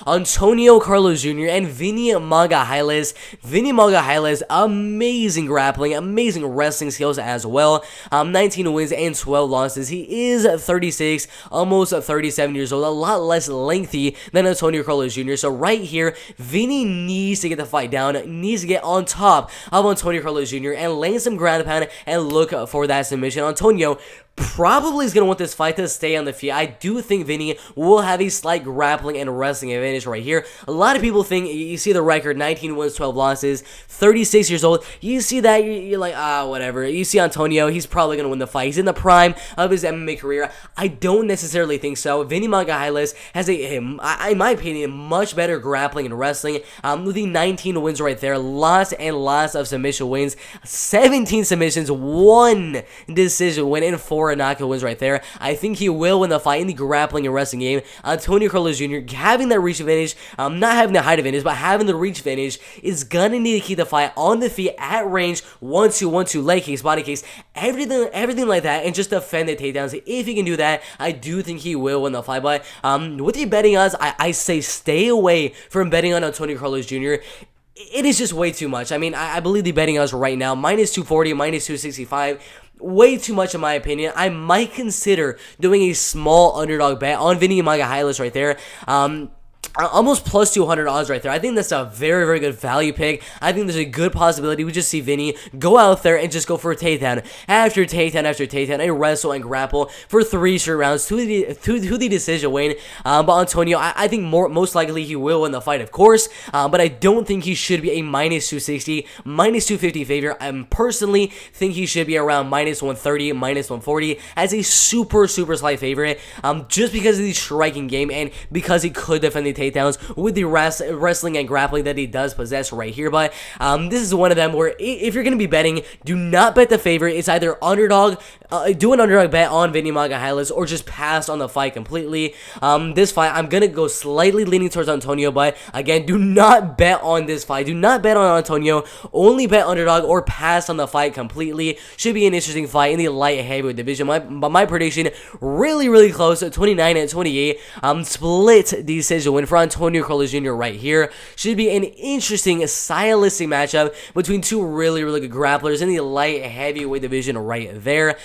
Antônio Carlos Jr. and Vinny Magalhães. Vinny Magalhães, amazing grappling, amazing wrestling skills as well. 19 wins and 12 losses. He is 36, almost 37 years old, a lot less lengthy than Antônio Carlos Jr. So right here, Vinny needs to get the fight down, needs to get on top of Antônio Carlos Jr. and land some ground pound and look for that submission. Antonio probably is going to want this fight to stay on the feet. I do think Vinny will have a slight grappling and wrestling advantage right here. A lot of people think, you see the record, 19 wins, 12 losses, 36 years old. You see that, you're like, whatever. You see Antonio, he's probably going to win the fight. He's in the prime of his MMA career. I don't necessarily think so. Vinny Magalhães has in my opinion, much better grappling and wrestling. With the 19 wins right there, lots and lots of submission wins, 17 submissions, 1 decision win, and 4 knockout wins right there. I think he will win the fight in the grappling and wrestling game. Antônio Carlos Jr. having that reach advantage, not having the height advantage, but having the reach advantage, is gonna need to keep the fight on the feet at range, 1-2, 1-2, leg kicks, body kicks, everything like that, and just defend the takedowns. If he can do that, I do think he will win the fight. But with the betting odds, I say stay away from betting on Antônio Carlos Jr. It is just way too much. I mean, I believe the betting odds right now, minus 240, minus 265, way too much in my opinion. I might consider doing a small underdog bet on Vinny Magalhães right there. Almost plus 200 odds right there. I think that's a very, very good value pick. I think there's a good possibility we just see Vinny go out there and just go for a takedown after takedown after takedown, and wrestle and grapple for 3 straight rounds to the decision win. But Antonio, I think most likely he will win the fight, of course. But I don't think he should be a minus 260, minus 250 favorite. I personally think he should be around minus 130, minus 140 as a super, super slight favorite. Just because of the striking game and because he could defend the takedowns with the wrestling and grappling that he does possess right here. But this is one of them where if you're going to be betting, do not bet the favorite. It's either underdog, do an underdog bet on Vinny Magalhães, or just pass on the fight completely. This fight, I'm going to go slightly leaning towards Antonio, but again, do not bet on this fight. Do not bet on Antonio. Only bet underdog or pass on the fight completely. Should be an interesting fight in the light heavyweight division. But my prediction, really, really close, 29-28. Split decision win for Antônio Carlos Jr. right here. Should be an interesting stylistic matchup between two really, really good grapplers in the light heavyweight division right there.